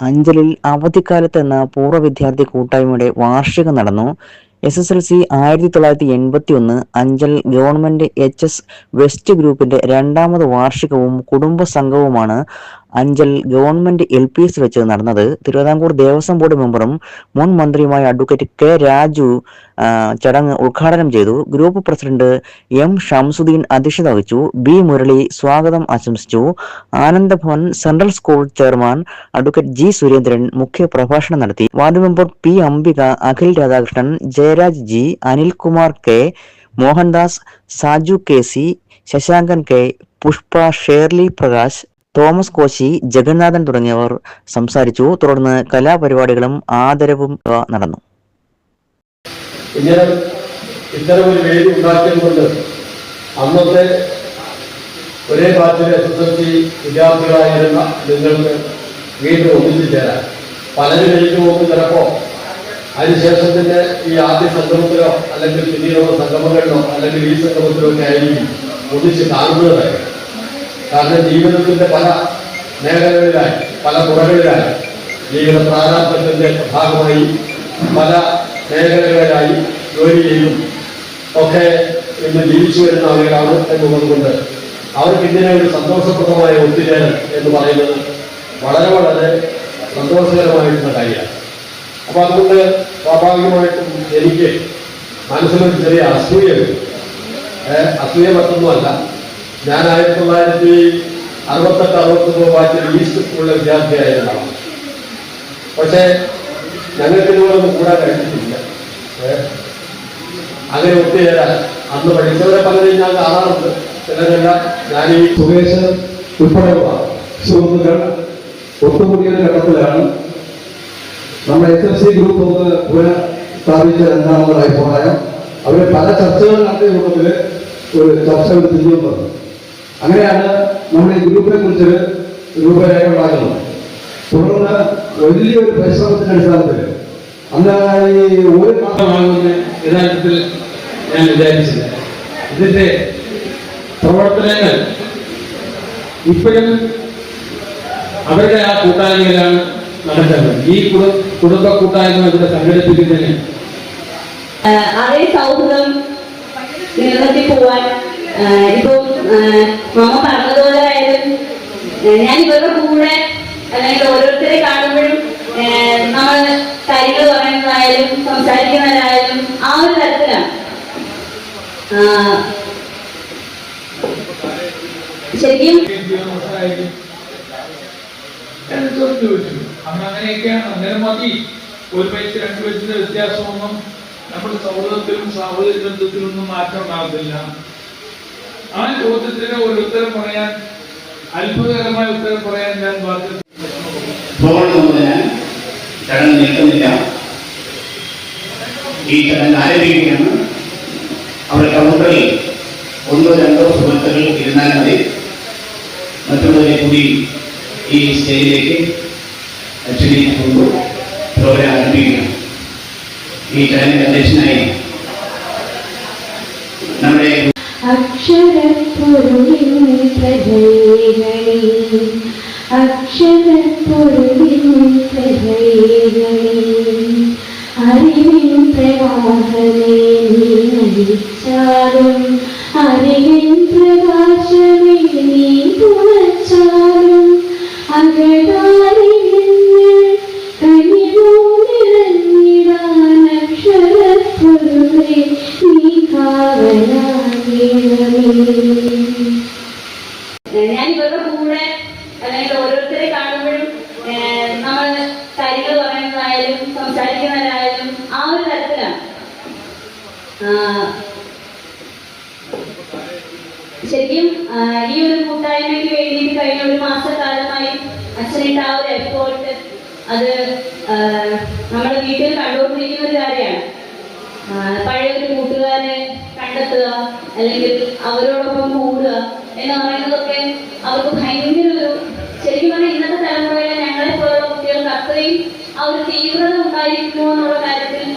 അഞ്ചലിൽ അവധിക്കാലത്ത് എന്ന പൂർവ്വ വിദ്യാർത്ഥി കൂട്ടായ്മയുടെ വാർഷികം നടന്നു. SSLC 1981 Anchal government HS west ഗ്രൂപ്പിന്റെ രണ്ടാമത് വാർഷികവും കുടുംബ സംഘവുമാണ് അഞ്ചൽ ഗവൺമെന്റ് LPS വെച്ച് നടന്നത്. തിരുവിതാംകൂർ ദേവസ്വം ബോർഡ് മെമ്പറും മുൻ മന്ത്രിയുമായ അഡ്വക്കേറ്റ് K. രാജു ചടങ്ങ് ഉദ്ഘാടനം ചെയ്തു. Group president M. ഷംസുദ്ദീൻ അധ്യക്ഷത വഹിച്ചു. B. മുരളി സ്വാഗതം ആശംസിച്ചു. Anandabhavan central school chairman advocate G. Surendran മുഖ്യ പ്രഭാഷണം നടത്തി. Ward member P. Ambika, Akhil Radhakrishnan, Jayaraj G, Anilkumar K, Mohandas, Saju KC, Shashankan K, Pushpa, Shirley Prakash, Thomas Koshy, Jagannathan തുടങ്ങിയവർ സംസാരിച്ചു. തുടർന്ന് കലാപരിപാടികളും ആദരവും നടന്നു. ഇങ്ങനെ ഇത്തരം ഒരു വേദി ഉണ്ടാക്കിയതുകൊണ്ട് അന്നത്തെ ഒരേ ബാച്ചിലെ SSLC വിദ്യാർത്ഥികളായിരുന്ന നിങ്ങൾക്ക് വീണ്ടും ഒന്നിച്ചു ചേരാൻ പലരും എനിക്ക് പോകുമ്പോൾ ചിലപ്പോ അതിനുശേഷം തന്നെ ഈ ആദ്യ സംഗമത്തിലോ അല്ലെങ്കിൽ പിന്നീടുള്ള സംഗമങ്ങളിലോ അല്ലെങ്കിൽ ഈ സംഗമത്തിലോ ഒക്കെ ആയിരിക്കും ഒന്നിച്ച് കാണുന്നത്. കാരണം ജീവിതത്തിന്റെ പല മേഖലകളിലായി പല തുറകളിലായി ജീവിത പ്രാരാബ്ധത്തിന്റെ ഭാഗമായി പല മേഖലകളിലായി ജോലി ചെയ്യും ഒക്കെ ഇന്ന് ജീവിച്ചു വരുന്ന ആളുകളാണ് എന്നുള്ളതുകൊണ്ട് അവർക്ക് ഇങ്ങനെ ഒരു സന്തോഷപ്രദമായ ഒത്തുചേരൽ എന്ന് പറയുന്നത് വളരെ വളരെ സന്തോഷകരമായിട്ടുള്ള കാര്യമാണ്. അപ്പൊ അതുകൊണ്ട് സ്വാഭാവികമായിട്ടും എനിക്ക് മനസ്സിലൊരു ചെറിയ അസൂയ മറ്റൊന്നുമല്ല. ഞാൻ 1968-69 ബാച്ചിൽ ഈസ്റ്റ് സ്കൂളിലെ വിദ്യാർത്ഥിയായിരുന്നതാണ്. പക്ഷേ ഞങ്ങൾക്ക് ഇതുപോലൊന്നും കൂടാൻ കഴിഞ്ഞിട്ടില്ല. അങ്ങനെ ഒത്തുചേരാൻ അന്ന് പഠിച്ചവരെ പലരെയും ഞാൻ കാണാറുണ്ട്. ചിലരെല്ലാം ഞാൻ ഈ സുരേഷ് ഉൾപ്പെടെയുള്ള സുഹൃത്തുക്കൾ ഒത്തുകൂടിയ ഘട്ടത്തിലാണ് നമ്മുടെ SSLC ഗ്രൂപ്പ് ഒന്ന് പുനഃസ്ഥാപിച്ച എന്നാണ് അഭിപ്രായം. അവര് പല ചർച്ചകൾ നടത്തിയ കൂട്ടത്തിൽ ഒരു ചർച്ച തിരിഞ്ഞുവന്നത്. അങ്ങനെയാണ് നമ്മുടെ ഈ ഗ്രൂപ്പിനെ കുറിച്ചൊരു രൂപരേഖ ഉണ്ടാകുന്നത്. തുടർന്ന് വലിയൊരു പരിശ്രമത്തിന്റെ അടിസ്ഥാനത്തിൽ അന്ന് ഈ ഒരു മാസമാകുമെന്ന് യഥാർത്ഥത്തിൽ ഞാൻ വിചാരിച്ചില്ല. ഇതിന്റെ പ്രവർത്തനങ്ങൾ ഇപ്പോഴും അവരുടെ ആ കൂട്ടായ്മയിലാണ് നടക്കുന്നത്. ഈ കുടുംബ കൂട്ടായ്മ ഇവിടെ സംഘടിപ്പിക്കുന്നതിന് അതേ സൗഹൃദം നിലനിർത്തി പോവാൻ ഇപ്പം മമ്മ പറഞ്ഞതുപോലെ ആയാലും ഞാൻ ഇവരുടെ കൂടെ അല്ലെങ്കിൽ ഓരോരുത്തരെ കാണുമ്പോഴും നമ്മൾ കാര്യങ്ങൾ പറയുന്നതായാലും സംസാരിക്കുന്നതായാലും ആ ഒരു തരത്തിലാണ്. ശരിക്കും അങ്ങനെയൊക്കെയാണ്. അന്നേരം മതി ഒരു വയസ്സ് 2 വയസ്സിന്റെ വ്യത്യാസമൊന്നും നമ്മുടെ സൗഹൃദത്തിലും സാഹോദര്യ ബന്ധത്തിലൊന്നും മാറ്റം ഉണ്ടാകത്തില്ല. ആ ചോദ്യത്തിന് ഒരു ഉത്തരം പറയാൻ, അത്ഭുതകരമായ ഉത്തരം പറയാൻ ഞാൻ ചടങ്ങ് നിൽക്കുന്നില്ല. ഈ ചടങ്ങ് ആരംഭിക്കുകയാണ്. അവിടെ കൗണ്ടറിൽ 1-2 സുഹൃത്തുക്കൾ ഇരുന്നാൽ മതി. മറ്റുള്ളവരെ കൂടി ഈ സ്റ്റേജിലേക്ക് ക്ഷണിച്ചുകൊണ്ട് പ്രോഗ്രാം ആരംഭിക്കുകയാണ്. ഈ ചടങ്ങിന്റെ അധ്യക്ഷനായി നമ്മുടെ അറിവിൻ പ്രവാഹമേ നീ നയിച്ചാലും അറിവിൻ പ്രകാശമേ നീ തുണച്ചാലും അകതാരിൽ കനിവൂന്നിറങ്ങിടാൻ അക്ഷരപ്പൊരുളെ നീ കാവലാകണമേ. ഞാൻ ഇവരുടെ കൂടെ അല്ലെങ്കിൽ ഓരോരുത്തരെ കാണുമ്പോഴും നമ്മൾ കാര്യങ്ങൾ പറയുന്നതായാലും സംസാരിക്കുന്നതായാലും ആ ഒരു തരത്തിലാണ്. ശരിക്കും ഈ ഒരു കൂട്ടായ്മയ്ക്ക് വേണ്ടിയിട്ട് കഴിഞ്ഞ ഒരു മാസക്കാലമായി അച്ഛനിട്ട ആ ഒരു എഫേർട്ട് അത് നമ്മുടെ വീട്ടിൽ കണ്ടുകൊണ്ടിരിക്കുന്ന ഒരു കാര്യമാണ്. പഴയ ഒരു കൂട്ടുകാരെ കണ്ടെത്തുക അല്ലെങ്കിൽ അവരോടൊപ്പം കൂടുക എന്ന് പറയുന്നതൊക്കെ അവർക്ക് ഭയങ്കര ഒരു, ശരിക്കും പറഞ്ഞാൽ ഇന്നത്തെ തലമുറയിലെ ഞങ്ങളെ പോലുള്ള കുട്ടികൾക്ക് അത്രയും ആ ഒരു തീവ്രത ഉണ്ടായിരിക്കുമോ എന്നുള്ള കാര്യത്തിൽ